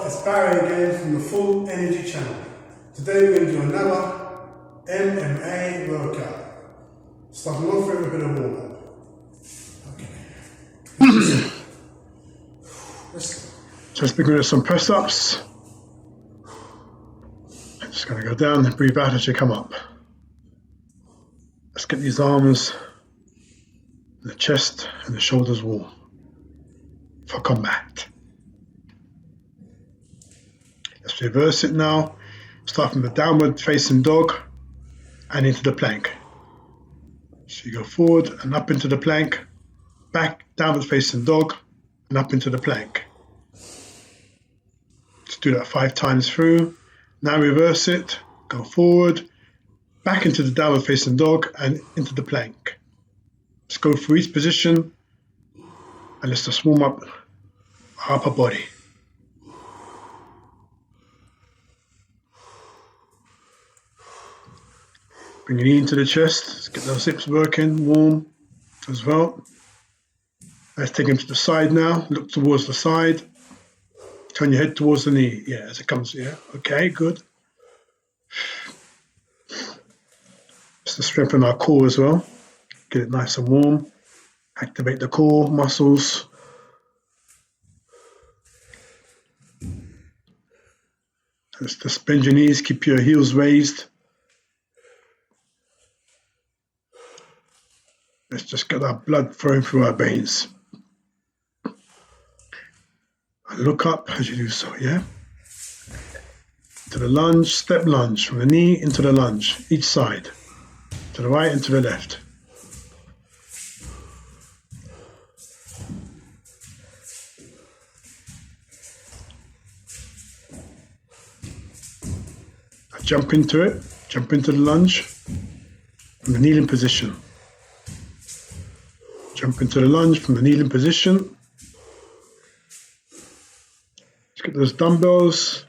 it's Barry again from the Full Energy channel. Today we're going to do another Mma workout. Starting off with a bit of warm up. Okay. Let's go. Just begin with some press ups. Just going to go down and breathe out as you come up. Let's get these arms, the chest and the shoulders warm for combat. Let's reverse it now. Start from the downward facing dog and into the plank. So you go forward and up into the plank, back, downward facing dog, and up into the plank. Let's do that 5 times through. Now reverse it, go forward, back into the downward facing dog and into the plank. Let's go through each position and let's just warm up our upper body. Bring your knee into the chest, let's get those hips working, warm as well. Let's take them to the side now, look towards the side. Turn your head towards the knee, yeah, as it comes, yeah, okay, good. Just to strengthen our core as well, get it nice and warm, activate the core muscles. Just bend your knees, keep your heels raised. Let's just get our blood flowing through our veins. And look up as you do so, yeah? To the lunge, step lunge, from the knee into the lunge, each side. To the right and to the left. Now jump into it, jump into the lunge from the kneeling position. Jump into the lunge from the kneeling position. Let's get those dumbbells.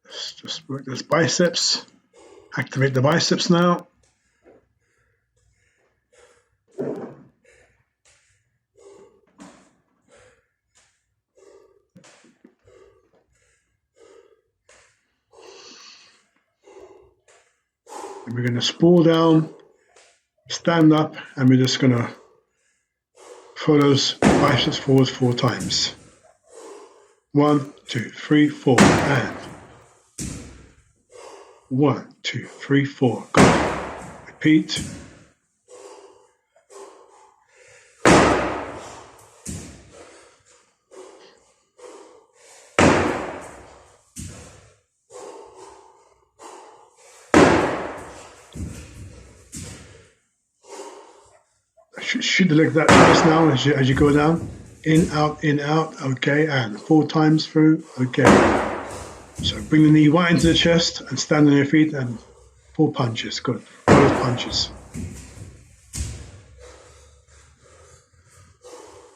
Let's just work those biceps. Activate the biceps now. And we're going to sprawl down. Stand up, and we're just going to throw those biceps forward 4 times. 1, 2, 3, 4, and 1, 2, 3, 4. Go. Repeat. Shoot the leg that twice now as you go down. In, out, okay, and 4 times through, okay. So bring the knee right into the chest and stand on your feet and 4 punches, good, 4 punches.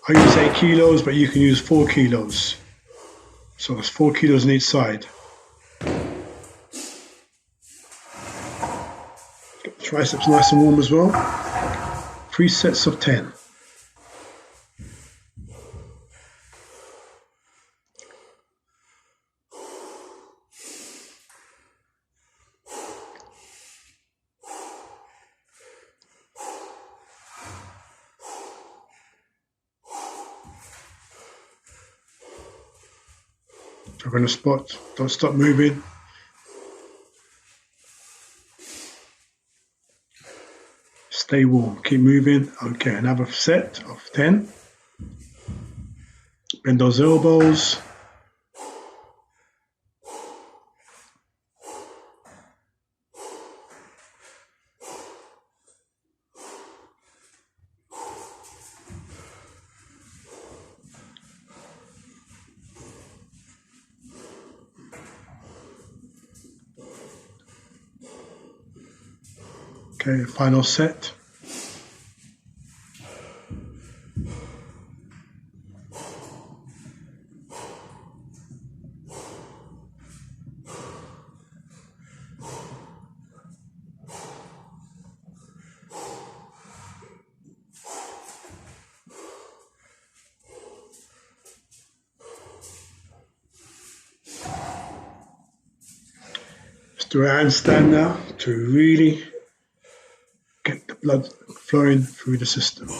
I use 8 kilos, but you can use 4 kilos. So there's 4 kilos on each side. Get the triceps nice and warm as well. 3 sets of 10. So we're in a spot, don't stop moving. Stay warm, keep moving. Okay, another set of 10. Bend those elbows. Okay, final set. Do a handstand now to really get the blood flowing through the system.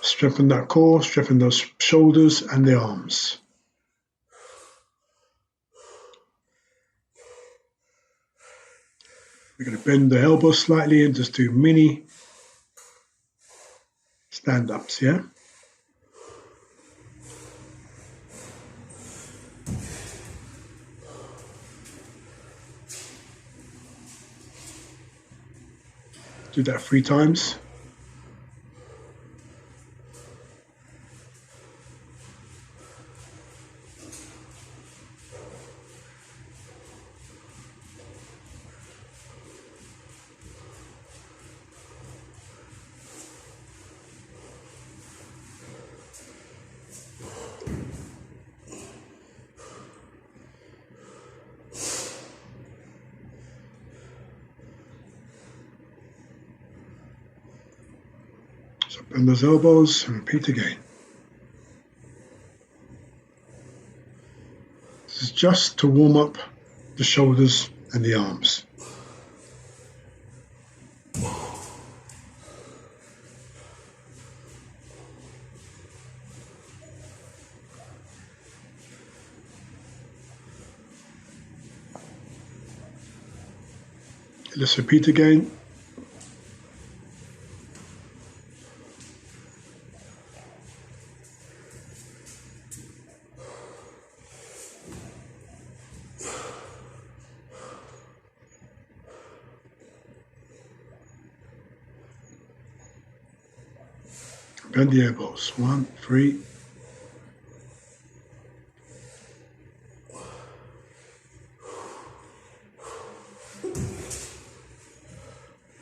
Strengthen that core, strengthen those shoulders and the arms. We're going to bend the elbows slightly and just do mini stand-ups, yeah? Do that 3 times. So bend those elbows and repeat again. This is just to warm up the shoulders and the arms. Let's repeat again. Bend the elbows. 1, 3.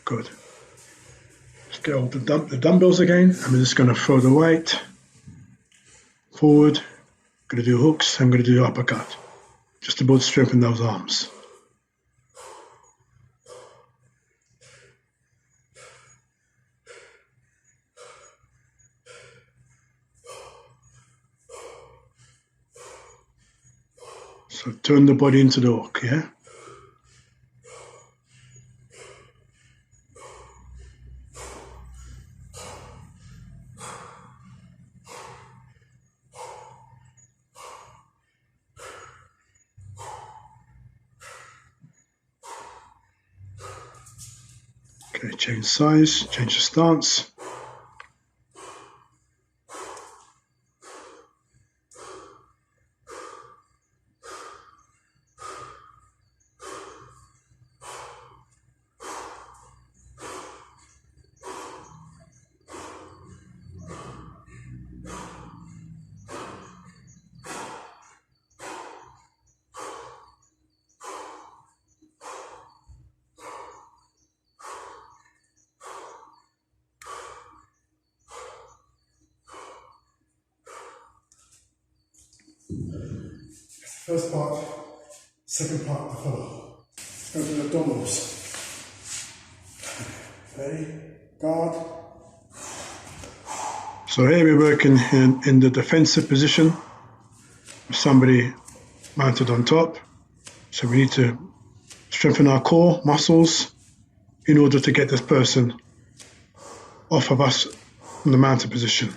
Good. Let's get all the dumbbells again. I'm just going to throw the weight forward. I'm going to do hooks. I'm going to do uppercut. Just to both strengthen those arms. So turn the body into the hook, yeah? Okay, change size, change the stance. First part, second part to follow. Go to the abdominals. Ready? Guard. So here we're working in the defensive position with somebody mounted on top. So we need to strengthen our core muscles in order to get this person off of us in the mounted position.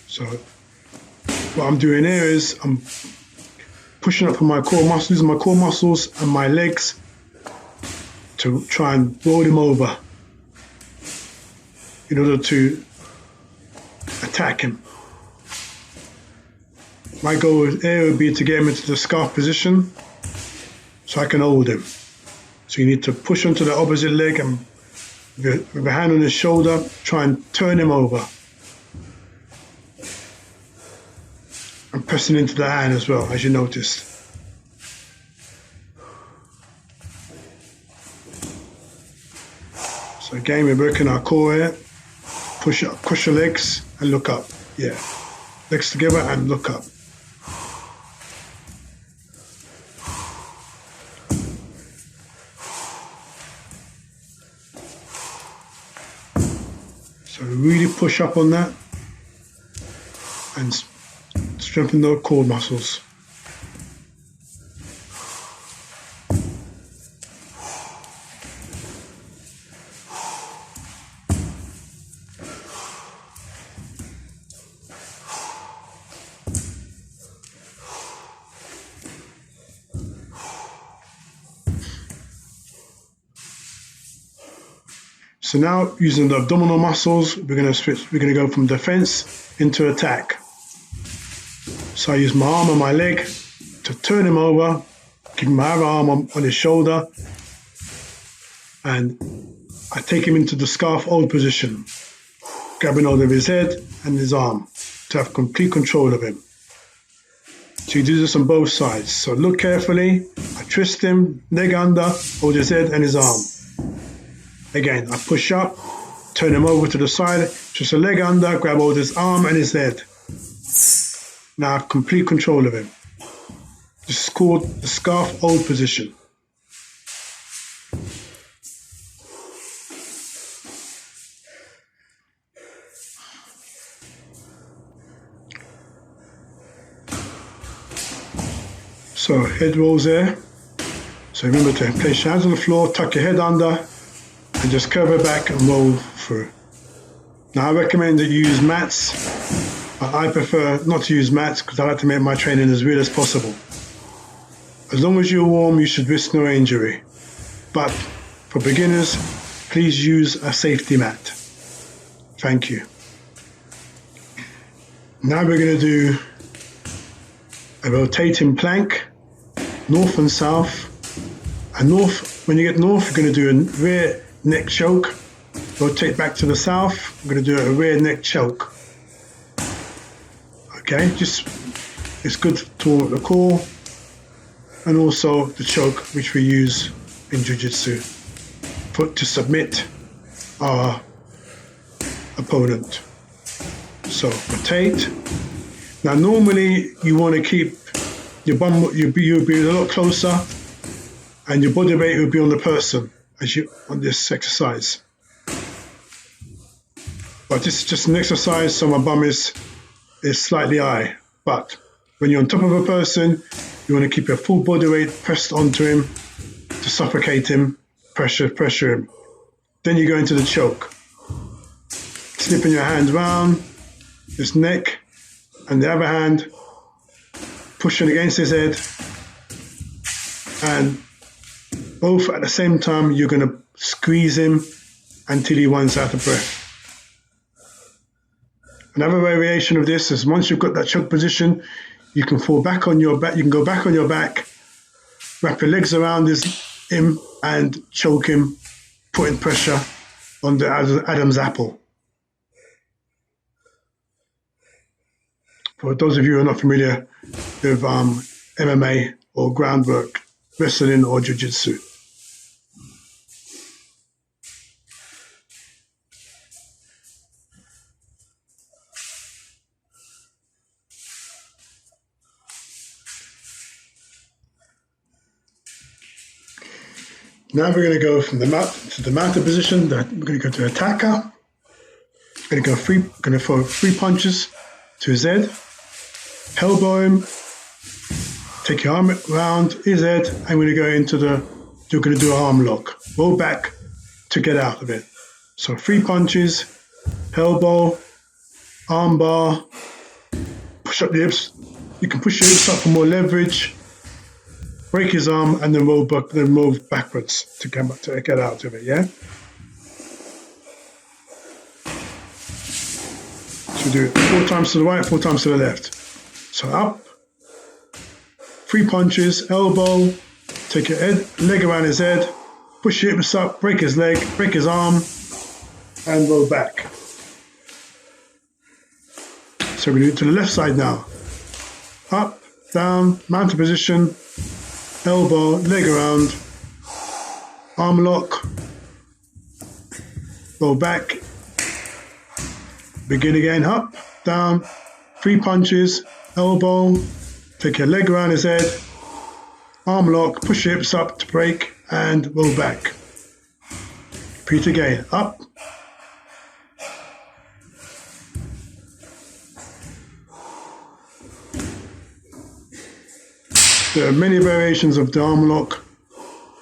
So what I'm doing here is I'm pushing up on my core muscles, and my legs to try and roll him over in order to attack him. My goal here would be to get him into the scarf position so I can hold him. So you need to push onto the opposite leg and with a hand on his shoulder, try and turn him over. And pressing into the hand as well, as you noticed. So again, we're working our core here. Push up, push your legs and look up. Yeah, legs together and look up. So really push up on that and strengthen the core muscles. So now using the abdominal muscles, we're going to go from defense into attack. So I use my arm and my leg to turn him over, keep my other arm on his shoulder, and I take him into the scarf hold position, grabbing hold of his head and his arm to have complete control of him. So you do this on both sides. So look carefully, I twist him, leg under, hold his head and his arm. Again, I push up, turn him over to the side, twist a leg under, grab hold of his arm and his head. Now I have complete control of him. This is called the scarf hold position. So head rolls there. So remember to place your hands on the floor, tuck your head under, and just curve it back and roll through. Now I recommend that you use mats. I prefer not to use mats because I like to make my training as real as possible. As long as you're warm, you should risk no injury. But for beginners, please use a safety mat. Thank you. Now we're going to do a rotating plank, north and south. And north, when you get north, you're going to do a rear neck choke. Rotate back to the south, we're going to do a rear neck choke. Okay, it's good to the core and also the choke which we use in Jiu-Jitsu to submit our opponent. So rotate. Now normally you want to keep your bum, you'll be a lot closer and your body weight will be on the person as you on this exercise. But this is just an exercise, so my bum is slightly high. But when you're on top of a person, you want to keep your full body weight pressed onto him to suffocate him, pressure him. Then you go into the choke. Slipping your hand round his neck and the other hand pushing against his head, and both at the same time you're going to squeeze him until he runs out of breath. Another variation of this is once you've got that choke position, you can fall back on your back. You can go back on your back, wrap your legs around him, and choke him, putting pressure on the Adam's apple. For those of you who are not familiar with MMA or groundwork, wrestling or jiu-jitsu. Now we're going to go from the mat to the mounted position. We're going to go to attacker. We're going to throw 3 punches to his head. Elbow him. Take your arm around his head. I'm going to go into you're going to do an arm lock. Roll back to get out of it. So 3 punches, elbow, arm bar, push up the hips. You can push your hips up for more leverage. Break his arm and then roll backwards to get out of it, yeah? So do it 4 times to the right, 4 times to the left. So up, 3 punches, elbow, take your leg around his head, push your hips up, break his leg, break his arm, and roll back. So we do it to the left side now. Up, down, mounted position, elbow, leg around, arm lock, roll back, begin again, up, down, 3 punches, elbow, take your leg around his head, arm lock, push your hips up to break, and roll back. Repeat again, up, there are many variations of the arm lock,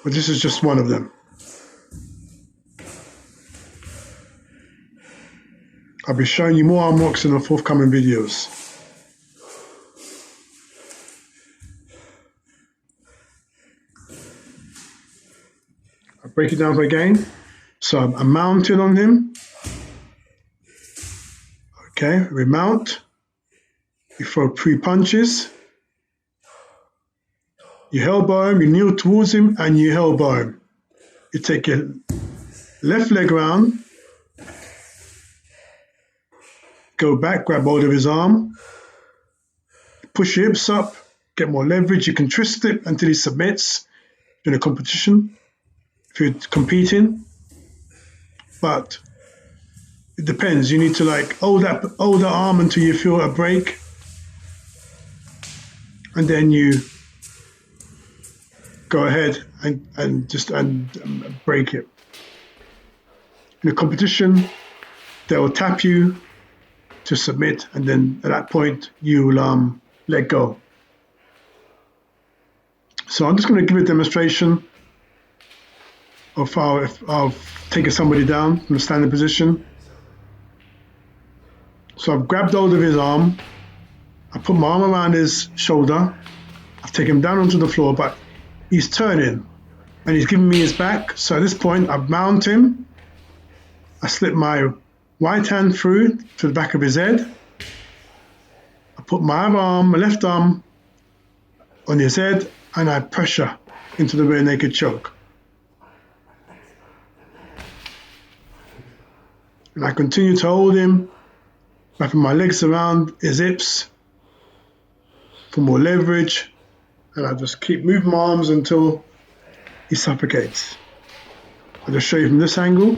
but this is just one of them. I'll be showing you more arm locks in the forthcoming videos. I'll break it down again. So I'm mounting on him. Okay, remount. You throw 3 punches. You elbow him, you kneel towards him, and you elbow him. You take your left leg round, go back, grab hold of his arm, push your hips up, get more leverage. You can twist it until he submits in a competition, if you're competing. But it depends. You need to like hold that arm until you feel a break, and then you go ahead and break it. In a competition, they will tap you to submit, and then at that point you'll let go. So I'm just going to give a demonstration of how I've taken somebody down from a standing position. So I've grabbed hold of his arm, I put my arm around his shoulder, I've taken him down onto the floor, but he's turning and he's giving me his back. So at this point I mount him, I slip my right hand through to the back of his head, I put my left arm on his head, and I pressure into the rear naked choke. And I continue to hold him, wrapping my legs around his hips for more leverage, and I just keep moving my arms until he suffocates. I'll just show you from this angle.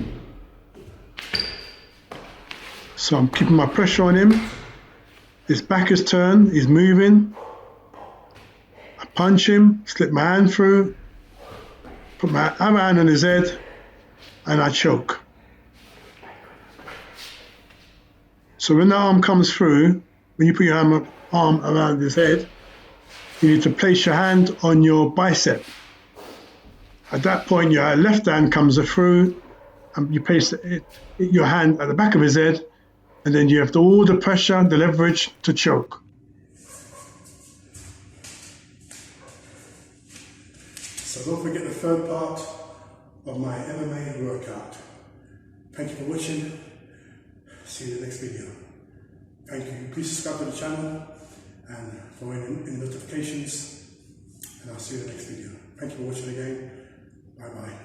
So I'm keeping my pressure on him. His back is turned, he's moving. I punch him, slip my hand through, put my other hand on his head, and I choke. So when the arm comes through, when you put your arm around his head, you need to place your hand on your bicep. At that point, your left hand comes through, and you place your hand at the back of his head, and then you have all the pressure, the leverage to choke. So don't forget the third part of my MMA workout. Thank you for watching. See you in the next video. Thank you. Please subscribe to the channel and for any notifications. And I'll see you in the next video. Thank you for watching again. Bye bye.